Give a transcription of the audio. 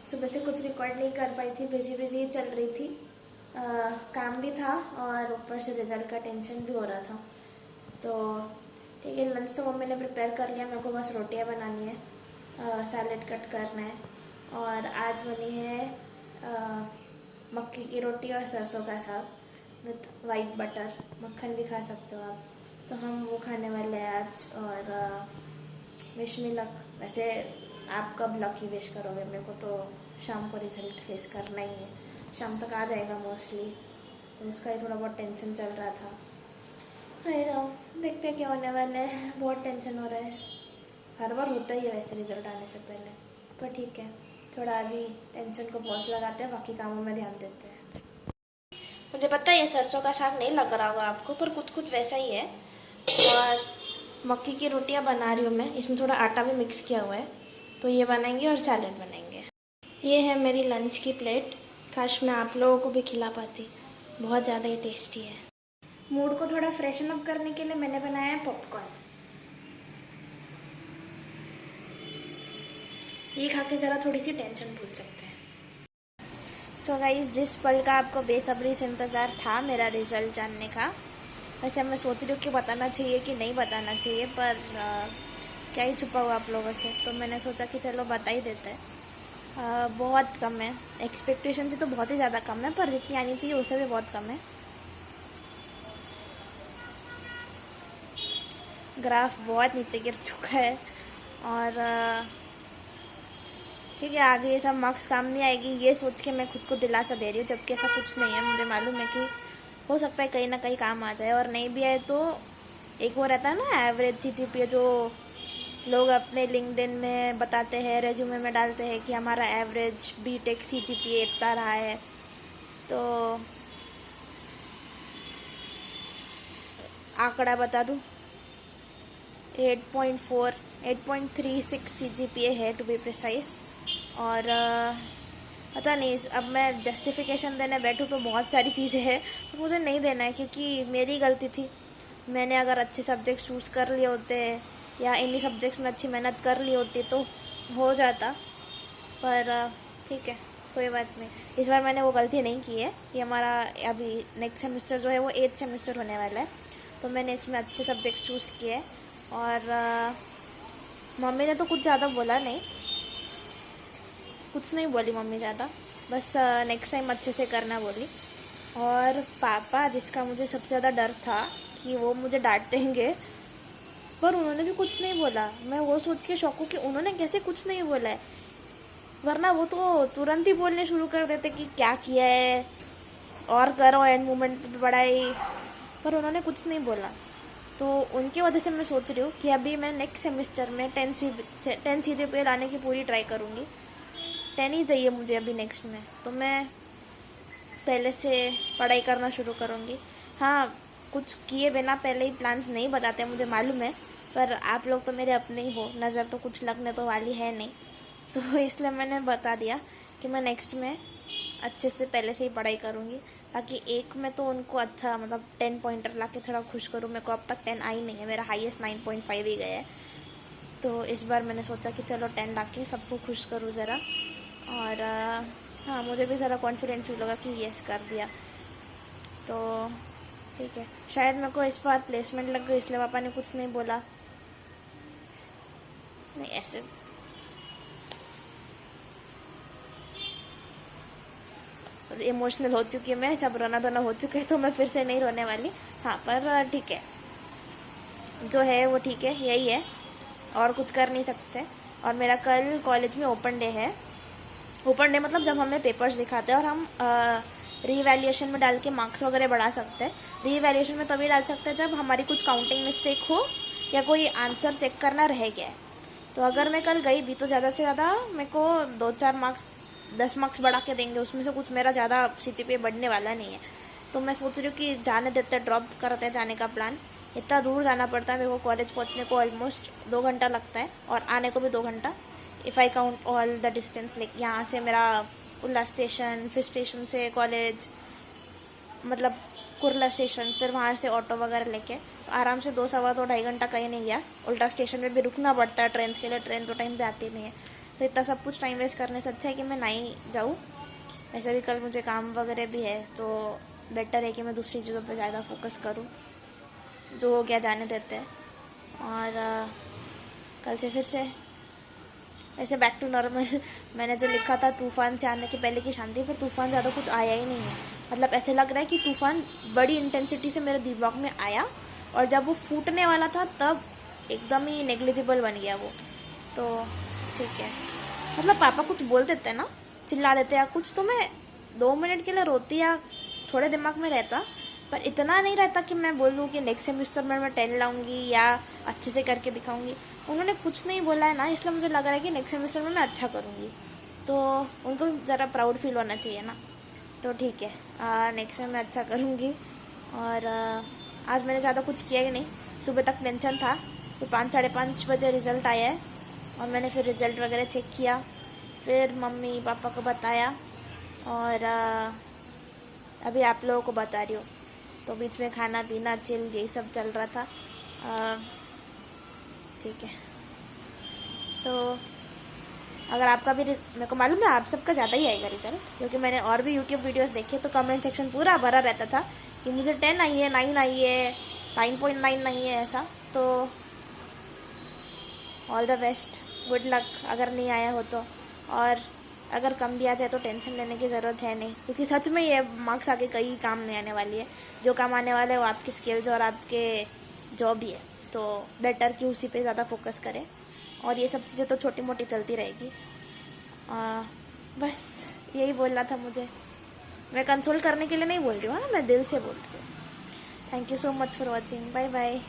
सुबह से कुछ रिकॉर्ड नहीं कर पाई थी, बिजी बिजी चल रही थी। काम भी था और ऊपर से रिजल्ट का टेंशन भी हो रहा था। तो ठीक है, लंच तो मम्मी ने प्रिपेयर कर लिया, मेरे को बस रोटियां बनानी है, सैलेड कट करना है। और आज बनी है मक्की की रोटी और सरसों का साग विथ वाइट बटर, मक्खन भी खा सकते हो आप। तो हम वो खाने वाले हैं आज। और विश मी लक। वैसे आप कब लकी विश करोगे? मेरे को तो शाम को रिजल्ट फेस करना ही है, शाम तक आ जाएगा मोस्टली, तो उसका ही थोड़ा बहुत टेंशन चल रहा था। अरे रहो, देखते हैं क्या होने वाला है। बहुत टेंशन हो रहा है, हर बार होता ही है वैसे रिजल्ट आने से पहले, पर ठीक है, थोड़ा अभी टेंशन को पॉज लगाते हैं, बाकी कामों में ध्यान देते हैं। मुझे पता है ये सरसों का साग नहीं लग रहा होगा आपको, पर कुछ कुछ वैसा ही है। और मक्की की रोटियां बना रही हूँ मैं, इसमें थोड़ा आटा भी मिक्स किया हुआ है, तो ये बनाएंगे और सैलेड बनाएंगे। ये है मेरी लंच की प्लेट, काश मैं आप लोगों को भी खिला पाती, बहुत ज़्यादा ही टेस्टी है। मूड को थोड़ा फ्रेशन अप करने के लिए मैंने बनाया है पॉपकॉर्न। ये खा के ज़रा थोड़ी सी टेंशन भूल सकते हैं। सो गाइस, जिस पल का आपको बेसब्री से इंतज़ार था मेरा रिज़ल्ट जानने का, वैसे मैं सोच रही हूँ कि बताना चाहिए कि नहीं बताना चाहिए, पर क्या ही छुपा हुआ आप लोगों से, तो मैंने सोचा कि चलो बता ही देते हैं। बहुत कम है, एक्सपेक्टेशन से तो बहुत ही ज़्यादा कम है, पर जितनी आनी चाहिए उससे भी बहुत कम है। ग्राफ बहुत नीचे गिर चुका है। और ठीक है, आगे ये सब मार्क्स काम नहीं आएगी, ये सोच के मैं खुद को दिलासा दे रही हूँ, जबकि ऐसा कुछ नहीं है। मुझे मालूम है कि हो सकता है कहीं ना कहीं काम आ जाए, और नहीं भी आए तो एक वो रहता है ना एवरेज सीजीपीए, जो लोग अपने लिंक्डइन में बताते हैं, रेज्यूमे में डालते हैं कि हमारा एवरेज बीटेक सीजीपीए इतना रहा है। तो आंकड़ा बता दूँ, 8.4 8.36 सीजीपीए है टू बी प्रिसाइज। और पता नहीं, अब मैं जस्टिफिकेशन देने बैठूँ तो बहुत सारी चीज़ें हैं, तो मुझे नहीं देना है, क्योंकि मेरी गलती थी। मैंने अगर अच्छे सब्जेक्ट चूज़ कर लिए होते या इन्हीं सब्जेक्ट्स में अच्छी मेहनत कर ली होती तो हो जाता, पर ठीक है, कोई बात नहीं। इस बार मैंने वो गलती नहीं की है। ये हमारा अभी नेक्स्ट सेमेस्टर जो है वो 8th सेमेस्टर होने वाला है, तो मैंने इसमें अच्छे सब्जेक्ट्स चूज़ किए। और मम्मी ने तो कुछ ज़्यादा बोला नहीं, कुछ नहीं बोली मम्मी ज़्यादा, बस नेक्स्ट टाइम अच्छे से करना बोली। और पापा, जिसका मुझे सबसे ज़्यादा डर था कि वो मुझे डांट देंगे, पर उन्होंने भी कुछ नहीं बोला। मैं वो सोच के शौक हूँ कि उन्होंने कैसे कुछ नहीं बोला है, वरना वो तो तुरंत ही बोलने शुरू कर देते कि क्या किया है और करो एंड मोमेंट पे पढ़ाई, पर उन्होंने कुछ नहीं बोला। तो उनकी वजह से मैं सोच रही हूँ कि अभी मैं नेक्स्ट सेमेस्टर में 10 CGPA लाने की पूरी ट्राई करूँगी। 10 ही चाहिए मुझे अभी नेक्स्ट में, तो मैं पहले से पढ़ाई करना शुरू करूँगी। हाँ, कुछ किए बिना पहले ही प्लान्स नहीं बताते, मुझे मालूम है, पर आप लोग तो मेरे अपने ही हो, नज़र तो कुछ लगने तो वाली है नहीं, तो इसलिए मैंने बता दिया कि मैं नेक्स्ट में अच्छे से पहले से ही पढ़ाई करूँगी, ताकि एक में तो उनको अच्छा मतलब 10 पॉइंटर ला के थोड़ा खुश करूँ। मेरे को अब तक 10 आई नहीं है, मेरा हाईएस्ट 9.5 ही गया है, तो इस बार मैंने सोचा कि चलो 10 ला के सबको खुश करूँ ज़रा। और हाँ, मुझे भी ज़रा कॉन्फिडेंट फील होगा कि येस कर दिया, तो ठीक है। शायद मेरे को इस बार प्लेसमेंट लग गई, इसलिए पापा ने कुछ नहीं बोला। नहीं, ऐसे इमोशनल हो चुकी है मैं, सब रोना धोना हो चुका है, तो मैं फिर से नहीं रोने वाली। हाँ, पर ठीक है, जो है वो ठीक है, यही है, और कुछ कर नहीं सकते। और मेरा कल कॉलेज में ओपन डे है। ओपन डे मतलब जब हमें पेपर्स दिखाते हैं और हम रीवैल्यूएशन में डाल के मार्क्स वगैरह बढ़ा सकते हैं। रीवैल्यूएशन में तभी डाल सकते हैं जब हमारी कुछ काउंटिंग मिस्टेक हो या कोई आंसर चेक करना रह गया है। तो अगर मैं कल गई भी तो ज़्यादा से ज़्यादा मेरे को 2-4 मार्क्स, 10 मार्क्स बढ़ा के देंगे, उसमें से कुछ मेरा ज़्यादा सीजीपीए बढ़ने वाला नहीं है। तो मैं सोच रही हूँ कि जाने देते, ड्रॉप करते हैं जाने का प्लान। इतना दूर जाना पड़ता है मेरे को, कॉलेज पहुँचने को ऑलमोस्ट 2 घंटा लगता है, और आने को भी 2 घंटा, if I count all the distance. Like यहाँ से मेरा उल्लास स्टेशन, फिर स्टेशन से कॉलेज, मतलब कुर्ला स्टेशन, फिर वहाँ से ऑटो वगैरह लेके, तो आराम से 2 सवा 2 ढाई घंटा कहीं नहीं गया। उल्टा स्टेशन पे भी रुकना पड़ता है ट्रेन के लिए, ट्रेन तो टाइम पे आती नहीं है, तो इतना सब कुछ टाइम वेस्ट करने से अच्छा है कि मैं नहीं जाऊँ। ऐसे भी कल मुझे काम वगैरह भी है, तो बेटर है कि मैं दूसरी चीज़ों पे ज़्यादा फोकस करूँ। जो हो गया जाने देते हैं। और कल से फिर से ऐसे बैक टू नॉर्मल। मैंने जो लिखा था तूफ़ान से आने के पहले की शांति, फिर तूफ़ान ज़्यादा कुछ आया ही नहीं है। मतलब ऐसे लग रहा है कि तूफ़ान बड़ी इंटेंसिटी से मेरे दिमाग में आया, और जब वो फूटने वाला था तब एकदम ही नेग्लिजिबल बन गया वो। तो ठीक है, मतलब पापा कुछ बोल देते हैं ना, चिल्ला देते हैं या कुछ, तो मैं 2 मिनट के लिए रोती या थोड़े दिमाग में रहता, पर इतना नहीं रहता कि मैं बोलूँ कि नेक्स्ट सेमिस्टर में मैं 10 लाऊंगी या अच्छे से करके दिखाऊंगी। उन्होंने कुछ नहीं बोला है ना, इसलिए मुझे लग रहा है कि नेक्स्ट सेमिस्टर में मैं अच्छा करूँगी। तो उनको ज़रा प्राउड फील होना चाहिए ना। तो ठीक है, नेक्स्ट में मैं अच्छा करूँगी। और आज मैंने ज़्यादा कुछ किया ही नहीं, सुबह तक टेंशन था। फिर 5 साढ़े 5 बजे रिज़ल्ट आया है, और मैंने फिर रिज़ल्ट वगैरह चेक किया, फिर मम्मी पापा को बताया, और अभी आप लोगों को बता रही हूँ। तो बीच में खाना पीना चिल यही सब चल रहा था। ठीक है, तो अगर आपका भी मेरे को मालूम है आप सबका ज़्यादा ही आएगा रिजल्ट, क्योंकि मैंने और भी यूट्यूब वीडियोस देखे तो कमेंट सेक्शन पूरा भरा रहता था कि मुझे 10 आई है, 9 आई है, 9.9 नहीं है ऐसा। तो all the best, good luck अगर नहीं आया हो तो। और अगर कम भी आ जाए तो टेंशन लेने की ज़रूरत है नहीं, क्योंकि सच में ये मार्क्स आके कहीं काम नहीं आने वाली है। जो काम आने वाला है वो आपके स्किल्स और आपके जॉब ही है। तो बेटर कि उसी पे ज़्यादा फोकस करें, और ये सब चीज़ें तो छोटी मोटी चलती रहेगी। बस यही बोलना था मुझे। मैं कंसोल करने के लिए नहीं बोल रही हूँ, हाँ, मैं दिल से बोल रही हूँ। Thank you so much for watching, bye bye.